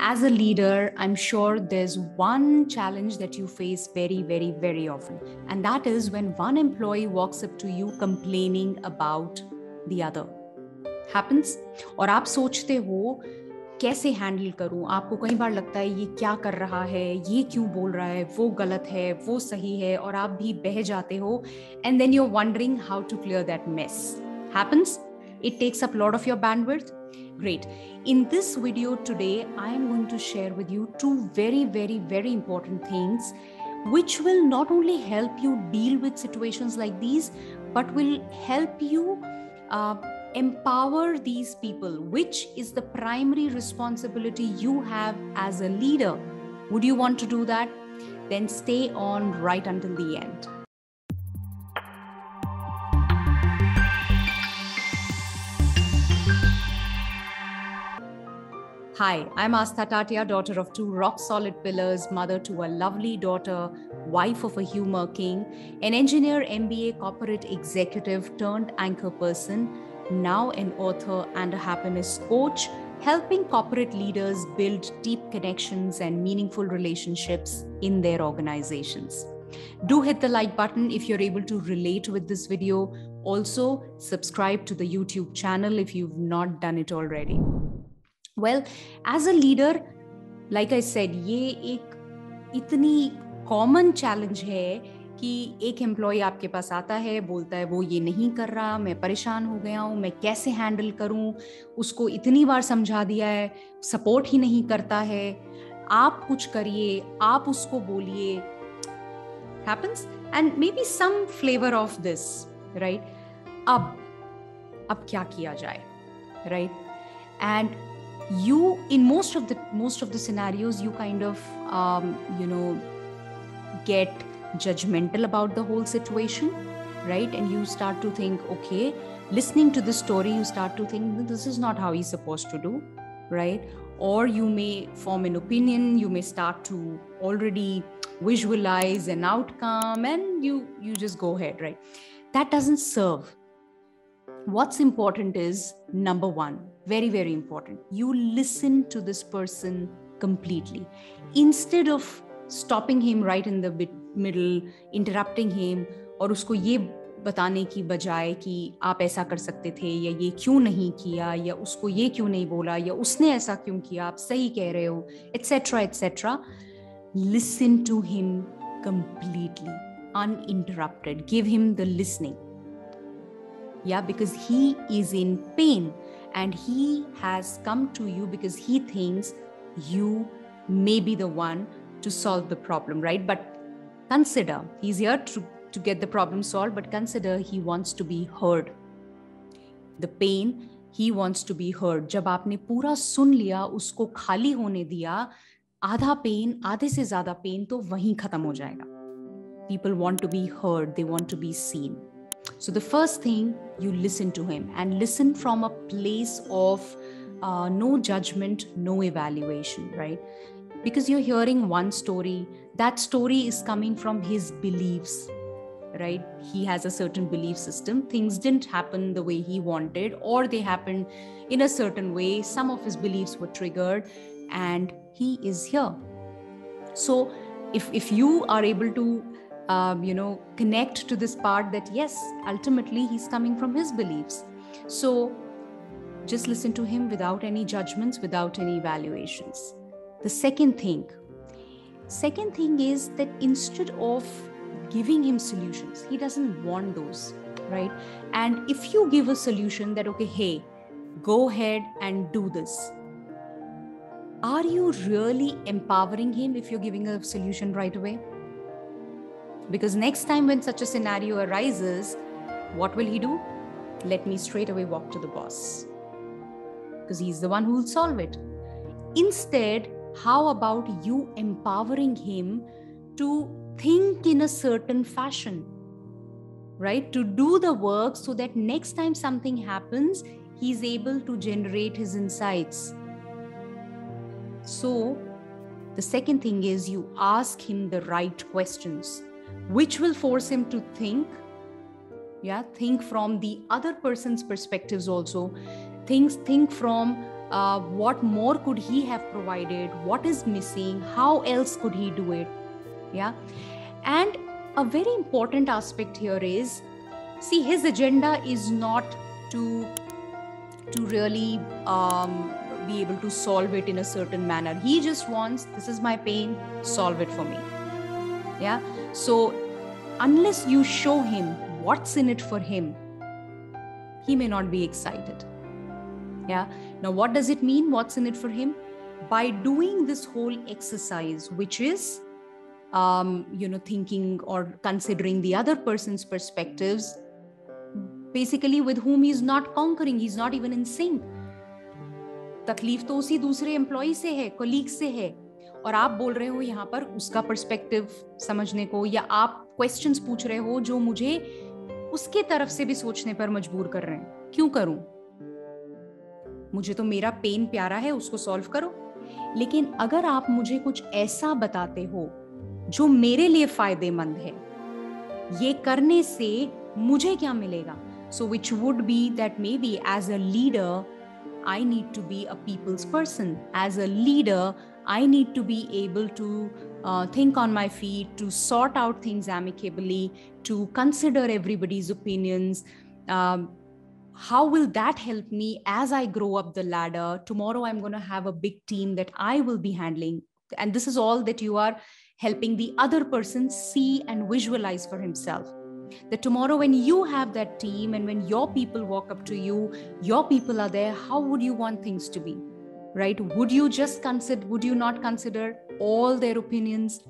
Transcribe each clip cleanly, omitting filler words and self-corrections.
As a leader, I'm sure there's one challenge that you face very, very, very often. And that is when one employee walks up to you complaining about the other. Happens? और आप सोचते हो कैसे handle करूं? आपको कई बार लगता है ये क्या कर रहा है, ये क्यों बोल रहा है, वो गलत है, वो सही है, और आप भी बह जाते हो. And then you're wondering how to clear that mess. Happens? It takes up a lot of your bandwidth. Great. In this video today, I am going to share with you two very, very, very important things which will not only help you deal with situations like these, but will help you empower these people, which is the primary responsibility you have as a leader. Would you want to do that? Then stay on right until the end. Hi, I'm Astha Tatia, daughter of two rock-solid pillars, mother to a lovely daughter, wife of a humor king, an engineer, MBA, corporate executive turned anchor person, now an author and a happiness coach, helping corporate leaders build deep connections and meaningful relationships in their organizations. Do hit the like button if you're able to relate with this video. Also, subscribe to the YouTube channel if you've not done it already. Well, as a leader, like I said, ये एक इतनी common challenge है कि एक employ आपके पास आता है, बोलता है वो ये नहीं कर रहा, मैं परेशान हो गया हूँ, मैं कैसे हैंडल करूँ, उसको इतनी बार समझा दिया है, सपोर्ट ही नहीं करता है, आप कुछ करिए, आप उसको बोलिए. Happens? And maybe some flavor of this, right? अब क्या किया जाए, right? And you, in most of the scenarios, you kind of get judgmental about the whole situation, right? And you start to think, okay, listening to the story, you start to think this is not how he's supposed to do, right? Or you may form an opinion, you may start to already visualize an outcome, and you just go ahead, right? That doesn't serve. What's important is, number one, very, very important, you listen to this person completely. Instead of stopping him right in the middle, interrupting him, और उसको ये बताने की बजाय कि आप ऐसा कर सकते थे, या ये क्यों नहीं किया, या उसको ये क्यों नहीं बोला, या उसने ऐसा क्यों किया, आप सही कह रहे हो, etc., etc. Listen to him completely, uninterrupted. Give him the listening. Yeah, because he is in pain and he has come to you because he thinks you may be the one to solve the problem, right? But consider, he's here to get the problem solved, but consider he wants to be heard. The pain, he wants to be heard. जब आपने पूरा सुन लिया, उसको खाली होने दिया, आधा pen, आधे से ज़्यादा पेन तो वहीं खत्म हो जाएगा. People want to be heard, they want to be seen. So the first thing, you listen to him, and listen from a place of no judgment, no evaluation, right? Because you're hearing one story, that story is coming from his beliefs, right? He has a certain belief system. Things didn't happen the way he wanted, or they happened in a certain way. Some of his beliefs were triggered, and he is here. So if you are able to connect to this part that yes, ultimately he's coming from his beliefs. So just listen to him without any judgments, without any evaluations. The second thing is that instead of giving him solutions, he doesn't want those, right? And if you give a solution that, okay, hey, go ahead and do this, are you really empowering him if you're giving a solution right away? Because next time when such a scenario arises, what will he do? Let me straight away walk to the boss, because he's the one who will solve it. Instead, how about you empowering him to think in a certain fashion, right? To do the work so that next time something happens, he's able to generate his insights. So the second thing is, you ask him the right questions, which will force him to think think from the other person's perspectives also. Think from what more could he have provided, what is missing, how else could he do it. Yeah. And a very important aspect here is, see, his agenda is not to really be able to solve it in a certain manner. He just wants, this is my pain, solve it for me. Yeah. So unless you show him what's in it for him, he may not be excited. Yeah. Now, what does it mean, what's in it for him? By doing this whole exercise, which is, thinking or considering the other person's perspectives, basically with whom he's not conquering, he's not even in sync. तकलीफ तो उसी दूसरे employ से है, colleague से है, और आप बोल रहे हो यहाँ पर उसका पर्सपेक्टिव समझने को, या आप क्वेश्चंस पूछ रहे हो जो मुझे उसके तरफ से भी सोचने पर मजबूर कर रहे हैं. क्यों करूं? मुझे तो मेरा पेन प्यारा है, उसको सॉल्व करो. लेकिन अगर आप मुझे कुछ ऐसा बताते हो जो मेरे लिए फायदेमंद है, ये करने से मुझे क्या मिलेगा? So which would be that maybe as a leader, I need to be a people's person. As a leader, I need to be able to think on my feet, to sort out things amicably, to consider everybody's opinions. How will that help me as I grow up the ladder? Tomorrow, I'm going to have a big team that I will be handling. And this is all that you are helping the other person see and visualize for himself. That tomorrow when you have that team and when your people walk up to you, your people are there, how would you want things to be, right? Would you not consider all their opinions?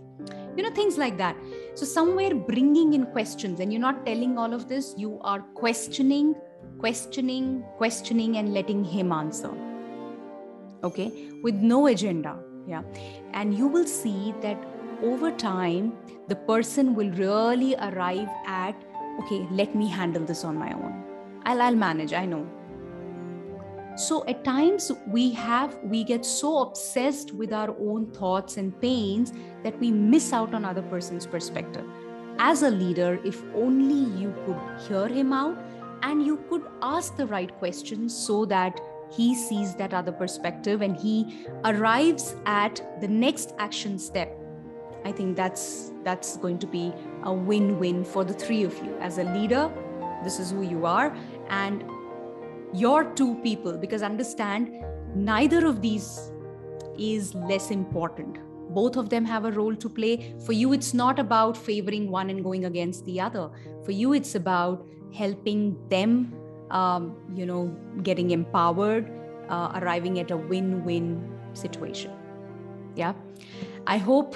Things like that. So somewhere bringing in questions, and you're not telling all of this, you are questioning and letting him answer. Okay, with no agenda. Yeah. And you will see that over time, the person will really arrive at, okay, let me handle this on my own. I'll manage, I know. So at times we get so obsessed with our own thoughts and pains that we miss out on other person's perspective. As a leader, if only you could hear him out and you could ask the right questions so that he sees that other perspective and he arrives at the next action step. I think that's going to be a win-win for the three of you. As a leader, this is who you are, and your two people, because understand, neither of these is less important. Both of them have a role to play. For you, it's not about favoring one and going against the other. For you, it's about helping them, getting empowered, arriving at a win-win situation. Yeah. I hope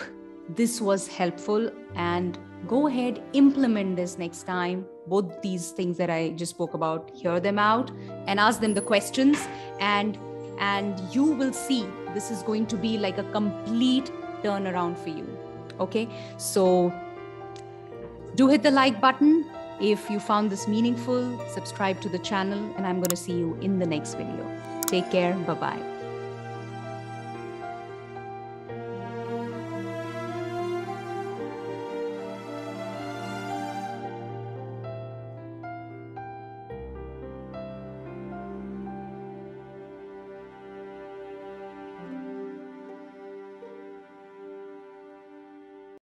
this was helpful, and go ahead, implement this next time. Both these things that I just spoke about, hear them out and ask them the questions, and you will see this is going to be like a complete turnaround for you. Okay, so do hit the like button if you found this meaningful. Subscribe to the channel, and I'm going to see you in the next video. Take care. Bye-bye.